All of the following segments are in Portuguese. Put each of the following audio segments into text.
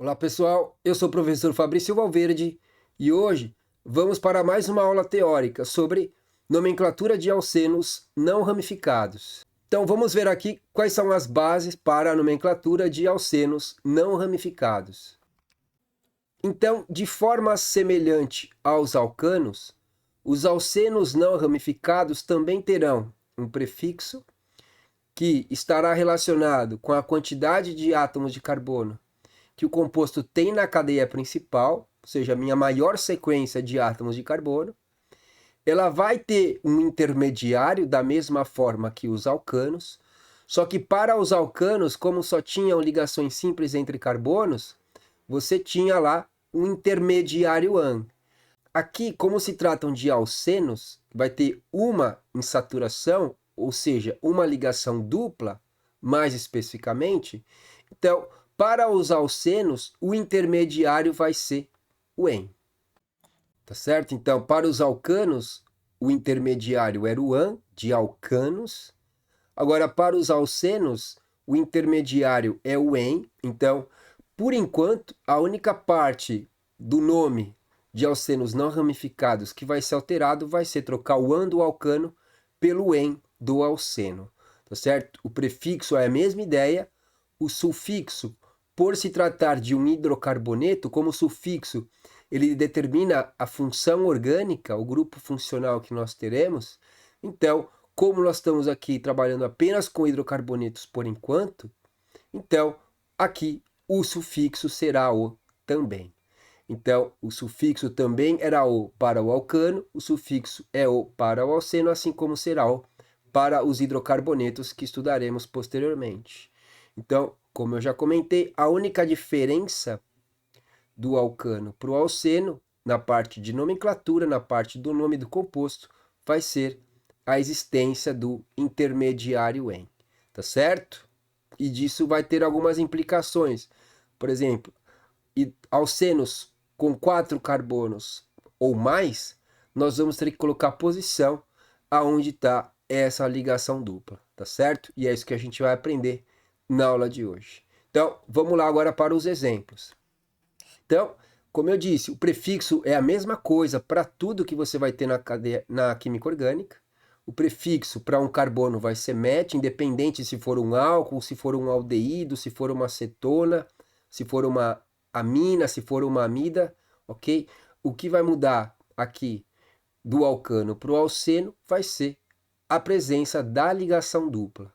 Olá pessoal, eu sou o professor Fabrício Valverde e hoje vamos para mais uma aula teórica sobre nomenclatura de alcenos não ramificados. Então vamos ver aqui quais são as bases para a nomenclatura de alcenos não ramificados. Então, de forma semelhante aos alcanos, os alcenos não ramificados também terão um prefixo que estará relacionado com a quantidade de átomos de carbono que o composto tem na cadeia principal, ou seja, a minha maior sequência de átomos de carbono. Ela vai ter um intermediário da mesma forma que os alcanos, só que para os alcanos, como só tinham ligações simples entre carbonos, você tinha lá um intermediário AN. Aqui, como se tratam de alcenos, vai ter uma insaturação, ou seja, uma ligação dupla, mais especificamente. Então, para os alcenos, o intermediário vai ser o EN. Tá certo? Então, para os alcanos, o intermediário era o AN, de alcanos. Agora, para os alcenos, o intermediário é o EN. Então, por enquanto, a única parte do nome de alcenos não ramificados que vai ser alterado vai ser trocar o AN do alcano pelo EN do alceno. Tá certo? O prefixo é a mesma ideia, o sufixo, por se tratar de um hidrocarboneto, como sufixo, ele determina a função orgânica, o grupo funcional que nós teremos. Então, como nós estamos aqui trabalhando apenas com hidrocarbonetos por enquanto, então aqui o sufixo será o também. Então, o sufixo também era o para o alcano, o sufixo é o para o alceno, assim como será o para os hidrocarbonetos que estudaremos posteriormente. Então, como eu já comentei, a única diferença do alcano para o alceno, na parte de nomenclatura, na parte do nome do composto, vai ser a existência do intermediário EN, tá certo? E disso vai ter algumas implicações. Por exemplo, alcenos com 4 carbonos ou mais, nós vamos ter que colocar a posição aonde está essa ligação dupla, tá certo? E é isso que a gente vai aprender na aula de hoje. Então, vamos lá agora para os exemplos. Então, como eu disse, o prefixo é a mesma coisa para tudo que você vai ter na química orgânica. O prefixo para um carbono vai ser met, independente se for um álcool, se for um aldeído, se for uma acetona, se for uma amina, se for uma amida, ok? O que vai mudar aqui do alcano para o alceno vai ser a presença da ligação dupla,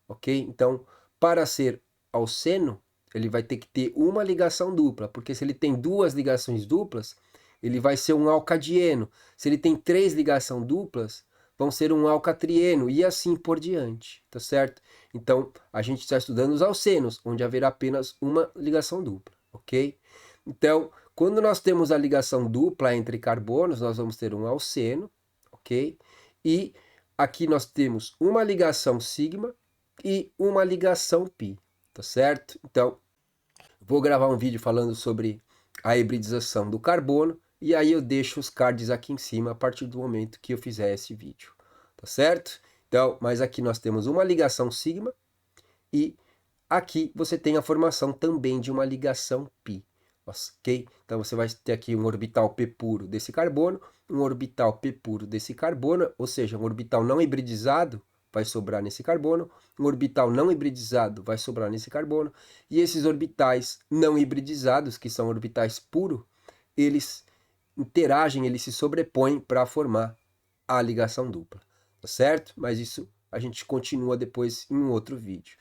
ok? Então, para ser alceno, ele vai ter que ter uma ligação dupla, porque se ele tem duas ligações duplas, ele vai ser um alcadieno. Se ele tem 3 ligações duplas, vão ser um alcatrieno e assim por diante, tá certo? Então, a gente está estudando os alcenos, onde haverá apenas uma ligação dupla, ok? Então, quando nós temos a ligação dupla entre carbonos, nós vamos ter um alceno, ok? E aqui nós temos uma ligação sigma e uma ligação pi, tá certo? Então, vou gravar um vídeo falando sobre a hibridização do carbono e aí eu deixo os cards aqui em cima a partir do momento que eu fizer esse vídeo, tá certo? Então, mas aqui nós temos uma ligação sigma e aqui você tem a formação também de uma ligação pi, ok? Então você vai ter aqui um orbital p puro desse carbono, um orbital p puro desse carbono, ou seja, um orbital não hibridizado vai sobrar nesse carbono, um orbital não hibridizado vai sobrar nesse carbono, e esses orbitais não hibridizados, que são orbitais puros, eles interagem, eles se sobrepõem para formar a ligação dupla, tá certo? Mas isso a gente continua depois em um outro vídeo.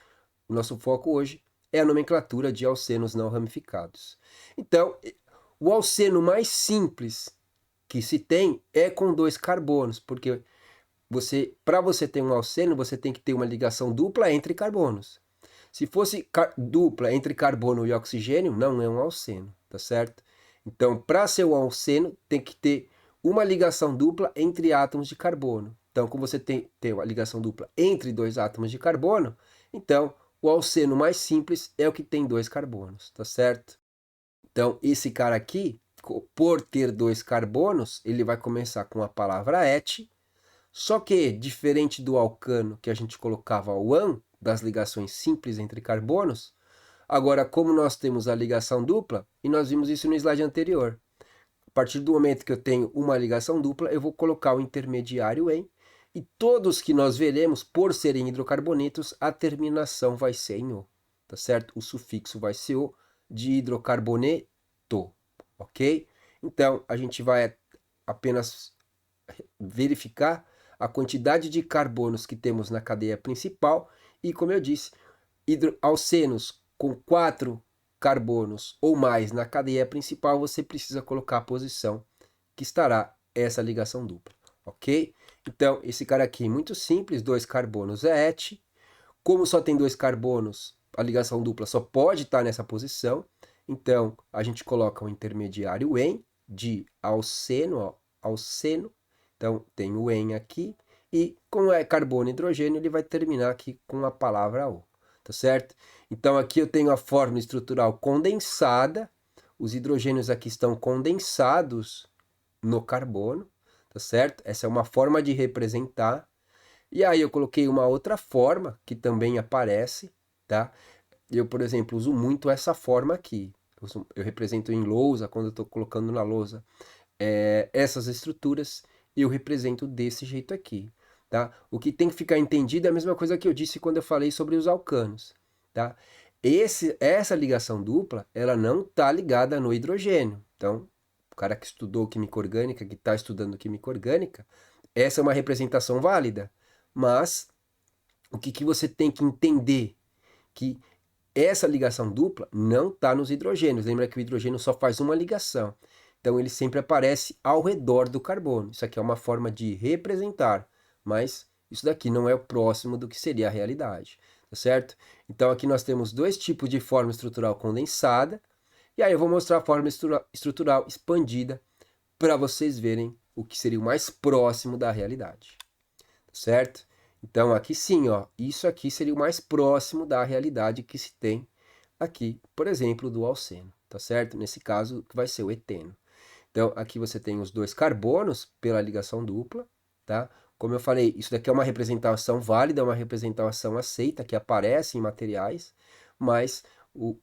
O nosso foco hoje é a nomenclatura de alcenos não ramificados. Então, o alceno mais simples que se tem é com 2 carbonos, porque para você ter um alceno, você tem que ter uma ligação dupla entre carbonos. Se fosse dupla entre carbono e oxigênio, não é um alceno, tá certo? Então, para ser um alceno, tem que ter uma ligação dupla entre átomos de carbono. Então, como você tem uma ligação dupla entre 2 átomos de carbono, então o alceno mais simples é o que tem 2 carbonos, tá certo? Então, esse cara aqui, por ter 2 carbonos, ele vai começar com a palavra et, só que, diferente do alcano que a gente colocava o AN, das ligações simples entre carbonos, Agora, como nós temos a ligação dupla, e nós vimos isso no slide anterior, a partir do momento que eu tenho uma ligação dupla, eu vou colocar o intermediário em, e todos que nós veremos, por serem hidrocarbonetos, a terminação vai ser em O, tá certo? O sufixo vai ser O de hidrocarboneto, ok? Então, a gente vai apenas verificar a quantidade de carbonos que temos na cadeia principal e, como eu disse, alcenos com 4 carbonos ou mais na cadeia principal, você precisa colocar a posição que estará essa ligação dupla, ok? Então, esse cara aqui, muito simples, 2 carbonos é et. Como só tem 2 carbonos, a ligação dupla só pode estar nessa posição. Então, a gente coloca o intermediário em, de alceno, ó, alceno. Então, tem o em aqui. E, como é carbono e hidrogênio, ele vai terminar aqui com a palavra O, tá certo? Então, aqui eu tenho a fórmula estrutural condensada. Os hidrogênios aqui estão condensados no carbono, tá certo? Essa é uma forma de representar. E aí eu coloquei uma outra forma que também aparece, tá? Eu, por exemplo, uso muito essa forma aqui. Eu represento em lousa, quando eu estou colocando na lousa essas estruturas, eu represento desse jeito aqui, tá? O que tem que ficar entendido é a mesma coisa que eu disse quando eu falei sobre os alcanos, tá? Essa ligação dupla, ela não está ligada no hidrogênio. Então, o cara que estudou química orgânica, que está estudando química orgânica, essa é uma representação válida. Mas o que você tem que entender? Que essa ligação dupla não está nos hidrogênios. Lembra que o hidrogênio só faz uma ligação. Então ele sempre aparece ao redor do carbono. Isso aqui é uma forma de representar, mas isso daqui não é o próximo do que seria a realidade, tá certo? Então aqui nós temos 2 tipos de forma estrutural condensada, e aí eu vou mostrar a forma estrutural expandida para vocês verem o que seria o mais próximo da realidade, tá certo? Então aqui sim, ó, isso aqui seria o mais próximo da realidade que se tem aqui, por exemplo, do alceno, tá certo? Nesse caso, que vai ser o eteno. Então, aqui você tem os 2 carbonos pela ligação dupla, tá? Como eu falei, isso daqui é uma representação válida, uma representação aceita, que aparece em materiais, mas o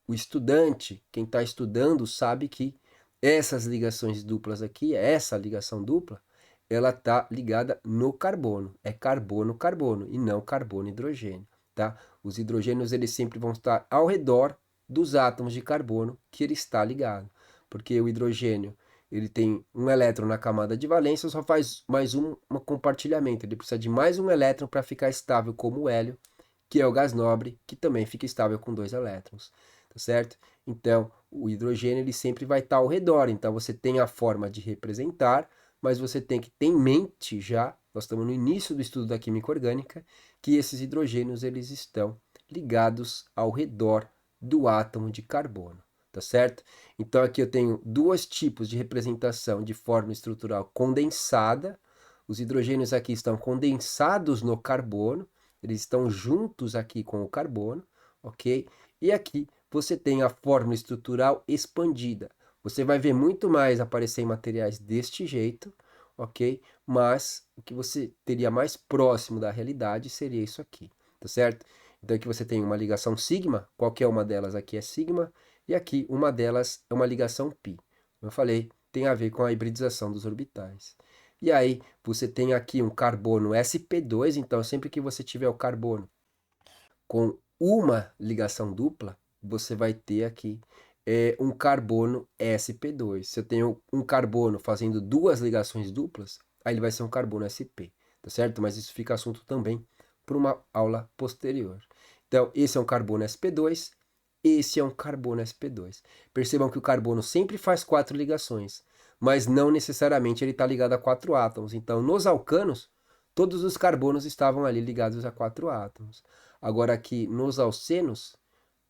estudante, quem está estudando, sabe que essas ligações duplas aqui, essa ligação dupla, ela está ligada no carbono. É carbono-carbono e não carbono-hidrogênio, tá? Os hidrogênios, eles sempre vão estar ao redor dos átomos de carbono que ele está ligado. Porque o hidrogênio, ele tem um elétron na camada de valência, só faz mais um compartilhamento. Ele precisa de mais um elétron para ficar estável como o hélio, que é o gás nobre, que também fica estável com 2 elétrons, tá certo? Então, o hidrogênio ele sempre vai estar ao redor. Então, você tem a forma de representar, mas você tem que ter em mente já, nós estamos no início do estudo da química orgânica, que esses hidrogênios eles estão ligados ao redor do átomo de carbono, tá certo? Então aqui eu tenho 2 tipos de representação de forma estrutural condensada. Os hidrogênios aqui estão condensados no carbono, eles estão juntos aqui com o carbono, ok? E aqui você tem a forma estrutural expandida. Você vai ver muito mais aparecer em materiais deste jeito, ok? Mas o que você teria mais próximo da realidade seria isso aqui, tá certo? Então aqui você tem uma ligação sigma, qualquer uma delas aqui é sigma, e aqui uma delas é uma ligação π. Como eu falei, tem a ver com a hibridização dos orbitais. E aí você tem aqui um carbono sp2, então sempre que você tiver o carbono com uma ligação dupla, você vai ter aqui um carbono sp2. Se eu tenho um carbono fazendo 2 ligações duplas, aí ele vai ser um carbono sp, tá certo? Mas isso fica assunto também para uma aula posterior. Então, esse é um carbono sp2, esse é um carbono sp2. Percebam que o carbono sempre faz 4 ligações, mas não necessariamente ele está ligado a 4 átomos. Então, nos alcanos, todos os carbonos estavam ali ligados a 4 átomos. Agora aqui nos alcenos,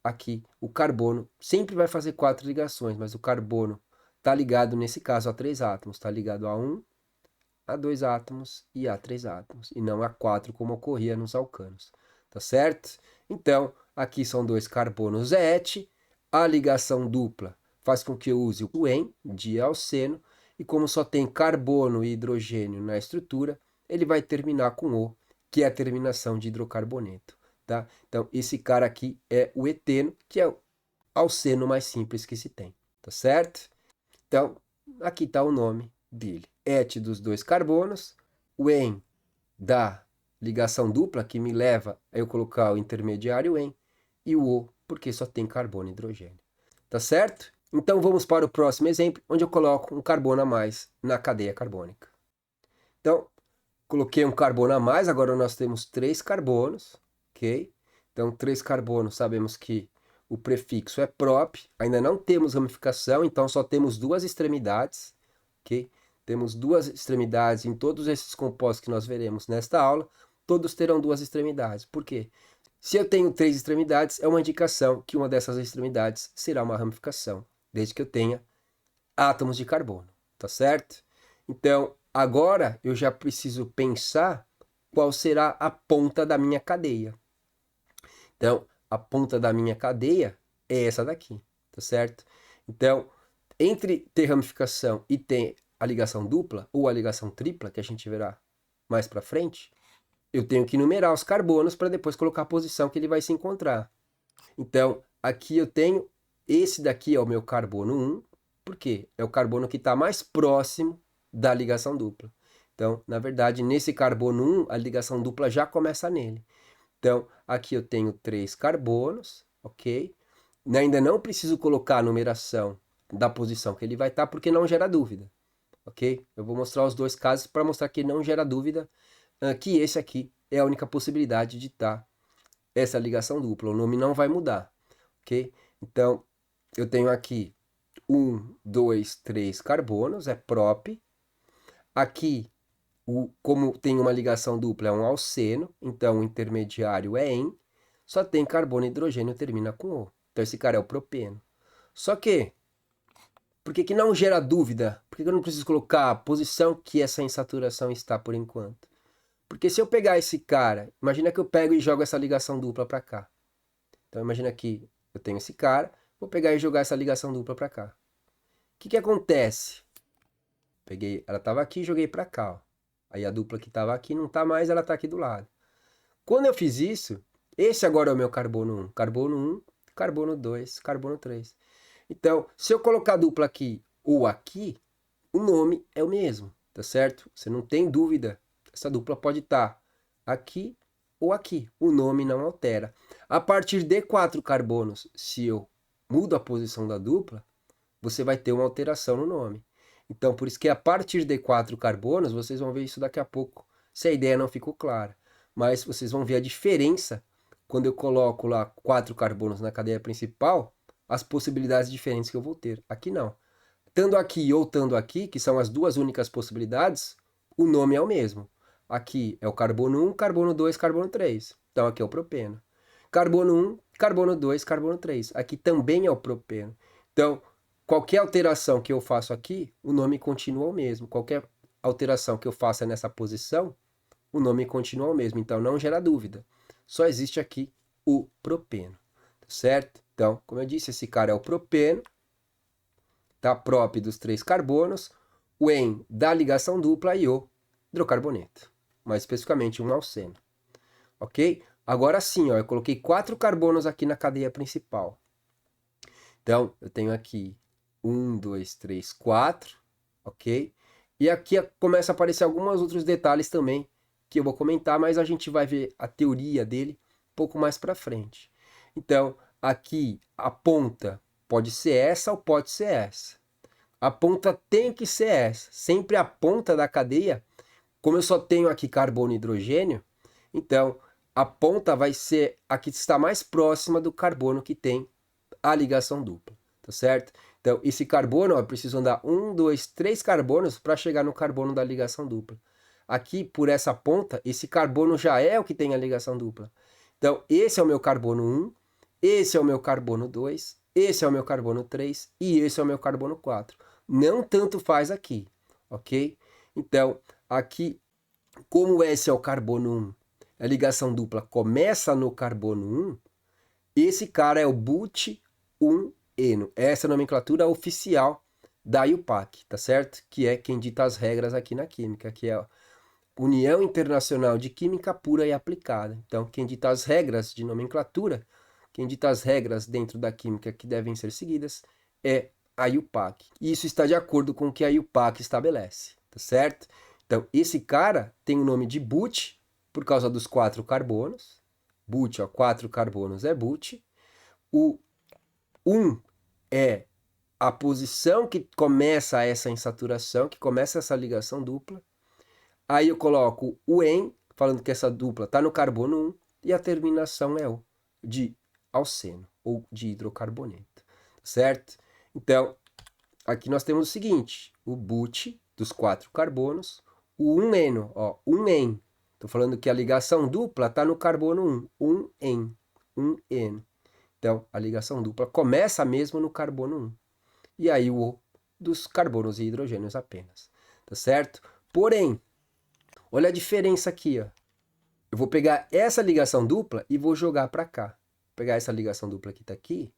aqui o carbono sempre vai fazer 4 ligações, mas o carbono está ligado nesse caso a 3 átomos, está ligado a 1, a 2 átomos e a 3 átomos, e não a 4 como ocorria nos alcanos, tá certo? Então, aqui são 2 carbonos et, a ligação dupla faz com que eu use o en de alceno, e como só tem carbono e hidrogênio na estrutura, ele vai terminar com O, que é a terminação de hidrocarboneto, tá? Então, esse cara aqui é o eteno, que é o alceno mais simples que se tem, tá certo? Então, aqui está o nome dele. Et dos 2 carbonos, o en da ligação dupla, que me leva a eu colocar o intermediário en, e o O, porque só tem carbono e hidrogênio. Tá certo? Então vamos para o próximo exemplo, onde eu coloco um carbono a mais na cadeia carbônica. Então, coloquei um carbono a mais, agora nós temos 3 carbonos, ok? Então, 3 carbonos, sabemos que o prefixo é prop, ainda não temos ramificação, então só temos 2 extremidades, ok? Temos 2 extremidades em todos esses compostos que nós veremos nesta aula, todos terão 2 extremidades. Por quê? Se eu tenho 3 extremidades, é uma indicação que uma dessas extremidades será uma ramificação, desde que eu tenha átomos de carbono, tá certo? Então, agora eu já preciso pensar qual será a ponta da minha cadeia. Então, a ponta da minha cadeia é essa daqui, tá certo? Então, entre ter ramificação e ter a ligação dupla ou a ligação tripla, que a gente verá mais para frente, eu tenho que numerar os carbonos para depois colocar a posição que ele vai se encontrar. Então, aqui eu tenho, esse daqui é o meu carbono 1, por quê? É o carbono que está mais próximo da ligação dupla. Então, na verdade, nesse carbono 1, a ligação dupla já começa nele. Então, aqui eu tenho 3 carbonos, ok? Ainda não preciso colocar a numeração da posição que ele vai estar, porque não gera dúvida, ok? Eu vou mostrar os 2 casos para mostrar que não gera dúvida, que esse aqui é a única possibilidade de estar essa ligação dupla. O nome não vai mudar, ok? Então, eu tenho aqui 1, 2, 3 carbonos, é prop. Aqui, como tem uma ligação dupla, é um alceno, então o intermediário é en, só tem carbono e hidrogênio, termina com O. Então esse cara é o propeno. Só que, por que não gera dúvida? Por que eu não preciso colocar a posição que essa insaturação está por enquanto? Porque se eu pegar esse cara, imagina que eu pego e jogo essa ligação dupla para cá. Então imagina que eu tenho esse cara, vou pegar e jogar essa ligação dupla para cá. O que acontece? Peguei, ela estava aqui e joguei para cá, ó. Aí a dupla que estava aqui não está mais, ela está aqui do lado. Quando eu fiz isso, esse agora é o meu carbono 1. Carbono 1, carbono 2, carbono 3. Então, se eu colocar a dupla aqui ou aqui, o nome é o mesmo, tá certo? Você não tem dúvida. Essa dupla pode estar aqui ou aqui. O nome não altera. A partir de 4 carbonos, se eu mudo a posição da dupla, você vai ter uma alteração no nome. Então, por isso que a partir de 4 carbonos, vocês vão ver isso daqui a pouco, se a ideia não ficou clara. Mas vocês vão ver a diferença quando eu coloco lá 4 carbonos na cadeia principal, as possibilidades diferentes que eu vou ter. Aqui não. Estando aqui ou estando aqui, que são as 2 únicas possibilidades, o nome é o mesmo. Aqui é o carbono 1, carbono 2, carbono 3. Então aqui é o propeno. Carbono 1, carbono 2, carbono 3. Aqui também é o propeno. Então, qualquer alteração que eu faço aqui, o nome continua o mesmo. Qualquer alteração que eu faça nessa posição, o nome continua o mesmo. Então, não gera dúvida. Só existe aqui o propeno. Certo? Então, como eu disse, esse cara é o propeno. Tá? Prop dos 3 carbonos. O en da ligação dupla e o hidrocarboneto. Mais especificamente, um alceno. Ok? Agora sim, ó, eu coloquei 4 carbonos aqui na cadeia principal. Então, eu tenho aqui 1, 2, 3, 4, ok? E aqui começa a aparecer alguns outros detalhes também que eu vou comentar, mas a gente vai ver a teoria dele um pouco mais para frente. Então, aqui a ponta pode ser essa ou pode ser essa. A ponta tem que ser essa. Sempre a ponta da cadeia, como eu só tenho aqui carbono e hidrogênio, então a ponta vai ser a que está mais próxima do carbono que tem a ligação dupla, tá certo? Então, esse carbono, ó, eu preciso andar 1, 2, 3 carbonos para chegar no carbono da ligação dupla. Aqui, por essa ponta, esse carbono já é o que tem a ligação dupla. Então, esse é o meu carbono 1, esse é o meu carbono 2, esse é o meu carbono 3 e esse é o meu carbono 4. Não tanto faz aqui, ok? Então, aqui, como esse é o carbono 1, a ligação dupla começa no carbono 1, esse cara é o but1-eno. Essa é a nomenclatura oficial da IUPAC, tá certo? Que é quem dita as regras aqui na química, que é União Internacional de Química Pura e Aplicada. Então, quem dita as regras de nomenclatura, quem dita as regras dentro da química que devem ser seguidas é a IUPAC. E isso está de acordo com o que a IUPAC estabelece, tá certo? Então, esse cara tem o nome de but por causa dos 4 carbonos. But, ó, 4 carbonos é but. O 1 é a posição que começa essa insaturação, que começa essa ligação dupla. Aí eu coloco o en, falando que essa dupla está no carbono 1, e a terminação é o de alceno, ou de hidrocarboneto, certo? Então, aqui nós temos o seguinte, o but dos 4 carbonos, o 1-eno, ó, 1-en. Estou falando que a ligação dupla está no carbono 1, 1-en, 1-eno. Então, a ligação dupla começa mesmo no carbono 1. E aí o O dos carbonos e hidrogênios apenas, tá certo? Porém, olha a diferença aqui, ó. Eu vou pegar essa ligação dupla e vou jogar para cá. Vou pegar essa ligação dupla que está aqui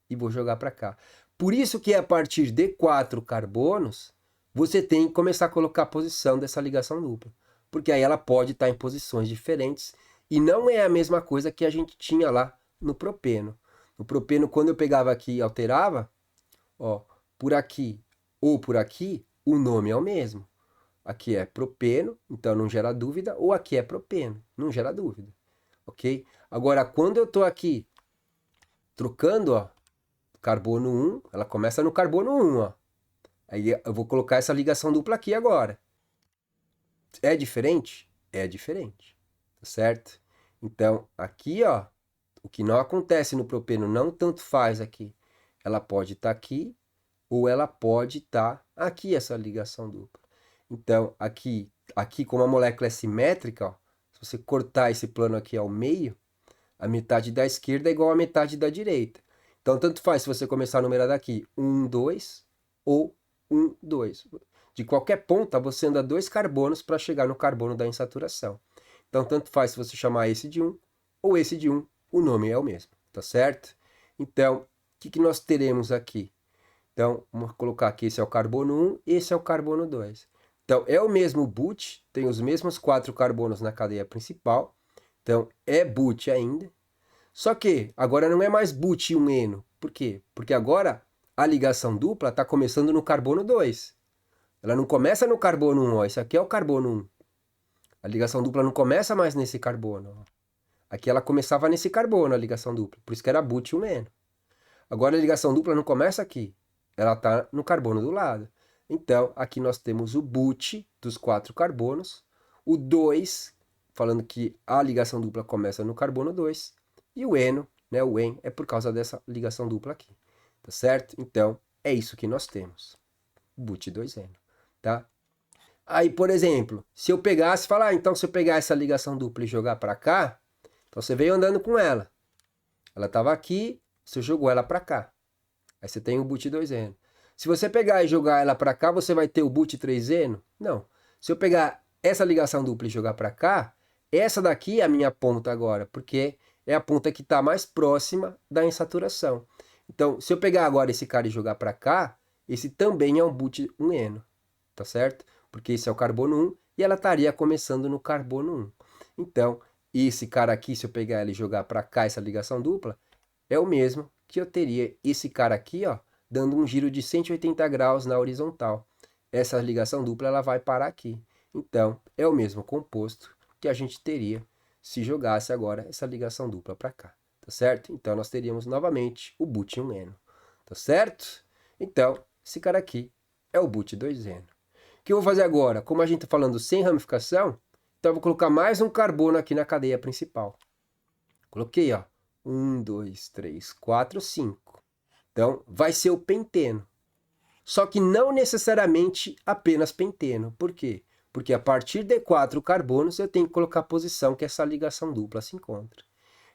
e vou jogar para cá. Por isso que a partir de 4 carbonos, você tem que começar a colocar a posição dessa ligação dupla. Porque aí ela pode estar em posições diferentes e não é a mesma coisa que a gente tinha lá no propeno. No propeno, quando eu pegava aqui e alterava, ó, por aqui ou por aqui, o nome é o mesmo. Aqui é propeno, então não gera dúvida, ou aqui é propeno, não gera dúvida, ok? Agora, quando eu estou aqui trocando, ó, carbono 1, ela começa no carbono 1, ó. Aí eu vou colocar essa ligação dupla aqui agora. É diferente? É diferente, tá certo? Então, aqui, ó, o que não acontece no propeno não tanto faz aqui. Ela pode estar aqui, ou ela pode estar aqui, essa ligação dupla. Então, aqui como a molécula é simétrica, ó, se você cortar esse plano aqui ao meio, a metade da esquerda é igual à metade da direita. Então, tanto faz se você começar a numerar daqui 1, 2 ou 1, 2. De qualquer ponta, você anda 2 carbonos para chegar no carbono da insaturação. Então, tanto faz se você chamar esse de 1 ou esse de 1, o nome é o mesmo, tá certo? Então, o que nós teremos aqui? Então, vamos colocar aqui, esse é o carbono 1, esse é o carbono 2. Então, é o mesmo but, tem os mesmos 4 carbonos na cadeia principal. Então, é but ainda. Só que agora não é mais but e um eno. Por quê? Porque agora a ligação dupla está começando no carbono 2. Ela não começa no carbono 1, ó. Esse aqui é o carbono 1. A ligação dupla não começa mais nesse carbono, ó. Aqui ela começava nesse carbono, a ligação dupla. Por isso que era but e um eno. Agora a ligação dupla não começa aqui. Ela está no carbono do lado. Então, aqui nós temos o but dos 4 carbonos, o 2, falando que a ligação dupla começa no carbono 2, e o eno, né, o en, é por causa dessa ligação dupla aqui, tá certo? Então, é isso que nós temos, but 2-eno, tá? Aí, por exemplo, se eu pegasse, falar, então se eu pegar essa ligação dupla e jogar para cá, então você veio andando com ela, ela estava aqui, você jogou ela para cá, aí você tem o but 2-eno. Se você pegar e jogar ela para cá, você vai ter o but 3-eno? Não. Se eu pegar essa ligação dupla e jogar para cá, essa daqui é a minha ponta agora, porque é a ponta que está mais próxima da insaturação. Então, se eu pegar agora esse cara e jogar para cá, esse também é um but 1-eno, tá certo? Porque esse é o carbono 1 e ela estaria começando no carbono 1. Então, esse cara aqui, se eu pegar ele e jogar para cá essa ligação dupla, é o mesmo que eu teria esse cara aqui, ó, dando um giro de 180 graus na horizontal. Essa ligação dupla ela vai parar aqui. Então, é o mesmo composto que a gente teria se jogasse agora essa ligação dupla para cá, tá certo? Então, nós teríamos novamente o but 1-eno, tá certo? Então, esse cara aqui é o but 2-eno. O que eu vou fazer agora? Como a gente está falando sem ramificação, então eu vou colocar mais um carbono aqui na cadeia principal. Coloquei, ó, 1, 2, 3, 4, 5. Então, vai ser o penteno. Só que não necessariamente apenas penteno. Por quê? Porque a partir de 4 carbonos eu tenho que colocar a posição que essa ligação dupla se encontra.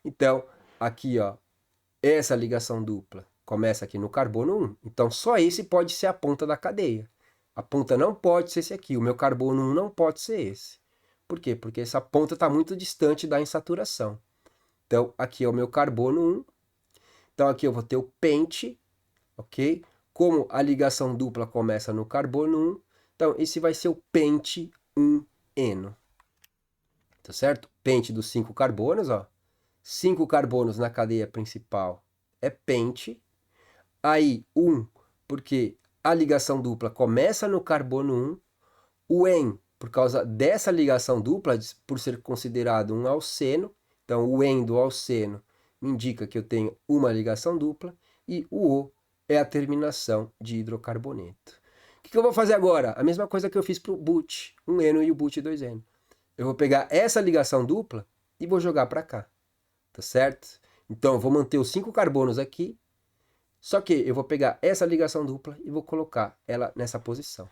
Então, aqui, ó, essa ligação dupla começa aqui no carbono 1. Então, só esse pode ser a ponta da cadeia. A ponta não pode ser esse aqui. O meu carbono 1 não pode ser esse. Por quê? Porque essa ponta está muito distante da insaturação. Então, aqui é o meu carbono 1. Então, aqui eu vou ter o pente, ok? Como a ligação dupla começa no carbono 1, então esse vai ser o pente 1-eno, tá certo? Pente dos 5 carbonos, ó. 5 carbonos na cadeia principal é pente. Aí, 1, porque a ligação dupla começa no carbono 1. O en, por causa dessa ligação dupla, por ser considerado um alceno, então o en do alceno me indica que eu tenho uma ligação dupla, e o O é a terminação de hidrocarboneto. O que eu vou fazer agora? A mesma coisa que eu fiz para o but, um eno e o but 2N. Eu vou pegar essa ligação dupla e vou jogar para cá, tá certo? Então eu vou manter os 5 carbonos aqui, só que eu vou pegar essa ligação dupla e vou colocar ela nessa posição.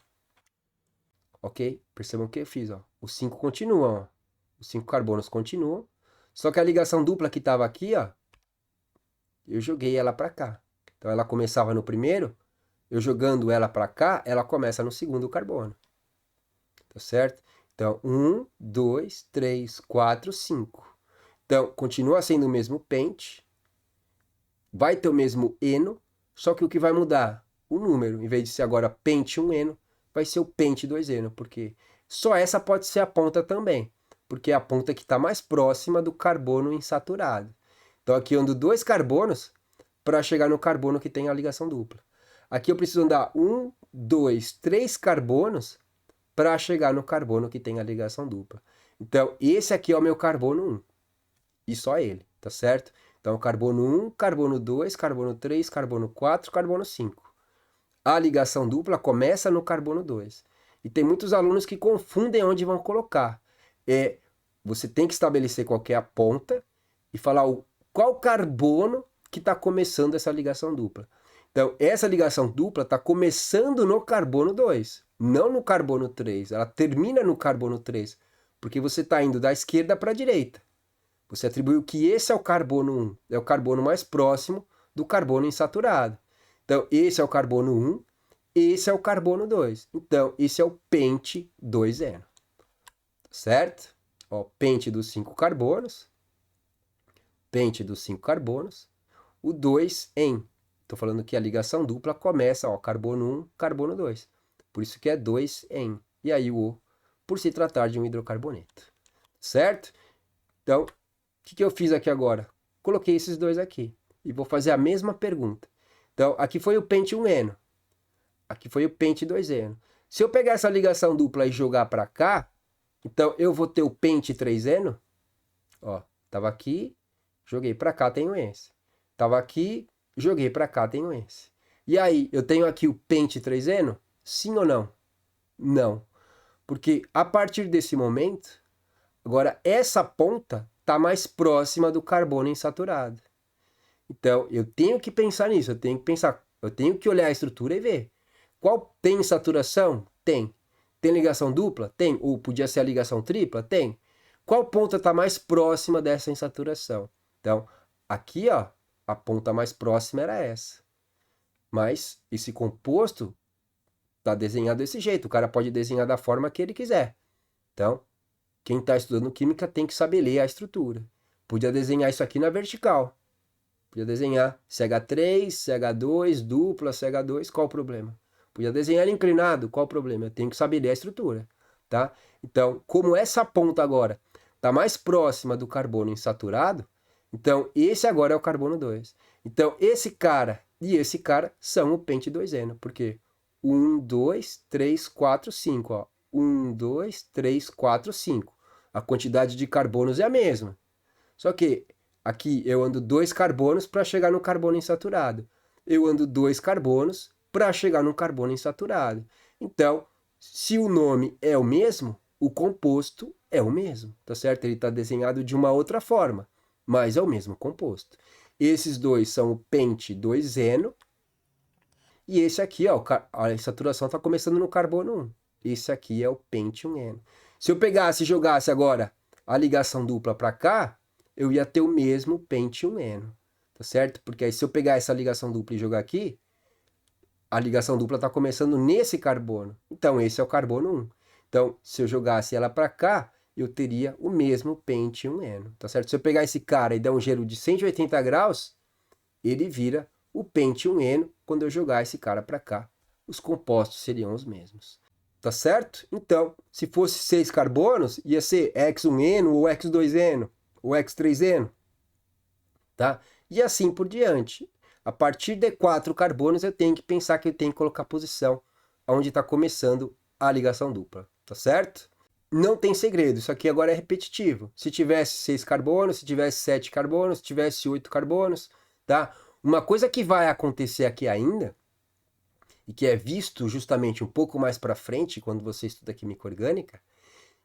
Ok? Percebam o que eu fiz, ó. Os 5 continuam, ó. Os 5 carbonos continuam. Só que a ligação dupla que estava aqui, ó, eu joguei ela para cá. Então ela começava no primeiro, eu jogando ela para cá, ela começa no segundo carbono. Tá certo? Então, 1, 2, 3, 4, 5. Então, continua sendo o mesmo pente. Vai ter o mesmo eno, só que o que vai mudar? O número. Em vez de ser agora pente 1N, vai ser o pente 2N, porque só essa pode ser a ponta também, porque é a ponta que está mais próxima do carbono insaturado. Então aqui eu ando 2 carbonos para chegar no carbono que tem a ligação dupla. Aqui eu preciso andar 1, 2, 3 carbonos para chegar no carbono que tem a ligação dupla. Então esse aqui é o meu carbono 1, e só ele, tá certo? Então carbono 1, carbono 2, carbono 3, carbono 4, carbono 5. A ligação dupla começa no carbono 2. E tem muitos alunos que confundem onde vão colocar. Você tem que estabelecer qual que é a ponta e falar qual carbono que está começando essa ligação dupla. Então, essa ligação dupla está começando no carbono 2, não no carbono 3. Ela termina no carbono 3, porque você está indo da esquerda para a direita. Você atribuiu que esse é o carbono 1, é o carbono mais próximo do carbono insaturado. Então, esse é o carbono 1, esse é o carbono 2. Então, esse é o pente 2N. Certo? Ó, pente dos 5 carbonos. Pente dos 5 carbonos. O 2N. Estou falando que a ligação dupla começa, ó, carbono 1, carbono 2. Por isso que é 2N. E aí o O, por se tratar de um hidrocarboneto. Certo? Então, o que eu fiz aqui agora? Coloquei esses dois aqui. E vou fazer a mesma pergunta. Então, aqui foi o pente 1N. Aqui foi o pente 2N. Se eu pegar essa ligação dupla e jogar para cá, então eu vou ter o pente 3N. Ó, tava aqui, joguei para cá, tenho esse. Tava aqui, joguei para cá, tenho esse. E aí, eu tenho aqui o pente 3N? Sim ou não? Não. Porque a partir desse momento, agora essa ponta está mais próxima do carbono insaturado. Então, eu tenho que pensar nisso, eu tenho que olhar a estrutura e ver. Qual tem saturação? Tem. Tem ligação dupla? Tem. Ou podia ser a ligação tripla? Tem. Qual ponta está mais próxima dessa insaturação? Então, aqui, ó, a ponta mais próxima era essa. Mas esse composto está desenhado desse jeito. O cara pode desenhar da forma que ele quiser. Então, quem está estudando química tem que saber ler a estrutura. Podia desenhar isso aqui na vertical. Podia desenhar CH3, CH2, dupla, CH2, qual o problema? Podia desenhar ele inclinado, qual o problema? Eu tenho que saber ler a estrutura, tá? Então, como essa ponta agora está mais próxima do carbono insaturado, então esse agora é o carbono 2. Então, esse cara e esse cara são o pente 2N, porque 1, 2, 3, 4, 5, ó. 1, 2, 3, 4, 5. A quantidade de carbonos é a mesma. Só que aqui eu ando 2 carbonos para chegar no carbono insaturado. Eu ando 2 carbonos para chegar no carbono insaturado. Então, se o nome é o mesmo, o composto é o mesmo, tá certo? Ele está desenhado de uma outra forma, mas é o mesmo composto. Esses dois são o pente 2N, e esse aqui, ó, a saturação está começando no carbono 1. Esse aqui é o pente 1N. Se eu pegasse e jogasse agora a ligação dupla para cá, eu ia ter o mesmo pente 1N, tá certo? Porque aí se eu pegar essa ligação dupla e jogar aqui, a ligação dupla está começando nesse carbono. Então, esse é o carbono 1. Então, se eu jogasse ela para cá, eu teria o mesmo pente 1N, tá certo? Se eu pegar esse cara e der um giro de 180 graus, ele vira o pente 1N quando eu jogar esse cara para cá. Os compostos seriam os mesmos. tá certo? Então, se fosse 6 carbonos, ia ser X1N ou X2N ou X3N, tá? E assim por diante. A partir de 4 carbonos, eu tenho que pensar que eu tenho que colocar a posição onde está começando a ligação dupla, tá certo? Não tem segredo, isso aqui agora é repetitivo. Se tivesse 6 carbonos, se tivesse 7 carbonos, se tivesse 8 carbonos, tá? Uma coisa que vai acontecer aqui ainda, e que é visto justamente um pouco mais para frente, quando você estuda química orgânica,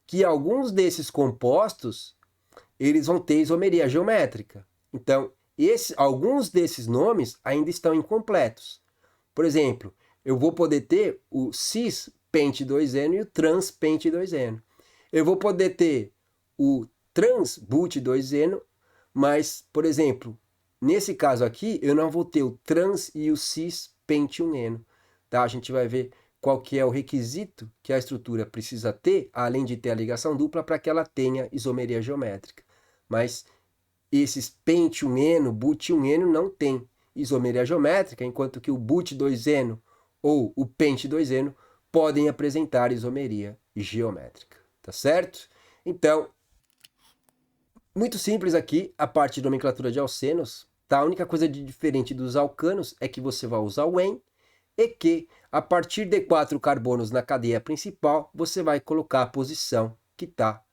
que alguns desses compostos, eles vão ter isomeria geométrica. Então, alguns desses nomes ainda estão incompletos. Por exemplo, eu vou poder ter o cis-pente-2-eno e o trans-pente-2-eno. Eu vou poder ter o trans-but-2-eno, mas, por exemplo, nesse caso aqui, eu não vou ter o trans e o cis-pente-1-eno. Tá? A gente vai ver qual que é o requisito que a estrutura precisa ter, além de ter a ligação dupla, para que ela tenha isomeria geométrica. Mas esses pente-1-eno, but-1-eno não tem isomeria geométrica, enquanto que o but-2-eno ou o pente-2-eno podem apresentar isomeria geométrica, tá certo? Então, muito simples aqui a parte de nomenclatura de alcenos, tá? A única coisa de diferente dos alcanos é que você vai usar o "en" e que a partir de 4 carbonos na cadeia principal, você vai colocar a posição que está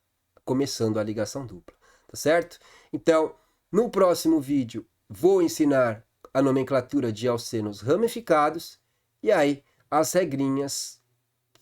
começando a ligação dupla, tá certo? Então, no próximo vídeo, vou ensinar a nomenclatura de alcenos ramificados, e aí as regrinhas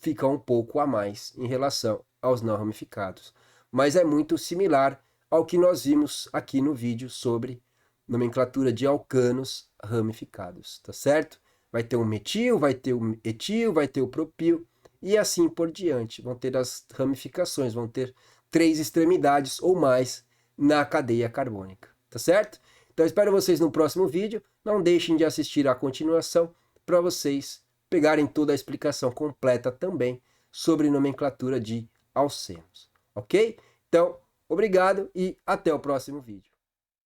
ficam um pouco a mais em relação aos não ramificados. Mas é muito similar ao que nós vimos aqui no vídeo sobre nomenclatura de alcanos ramificados, tá certo? Vai ter o metil, vai ter o etil, vai ter o propil, e assim por diante. Vão ter as ramificações, vão ter 3 extremidades ou mais na cadeia carbônica, tá certo? Então espero vocês no próximo vídeo. Não deixem de assistir a continuação para vocês pegarem toda a explicação completa também sobre nomenclatura de alcenos, ok? Então, obrigado e até o próximo vídeo.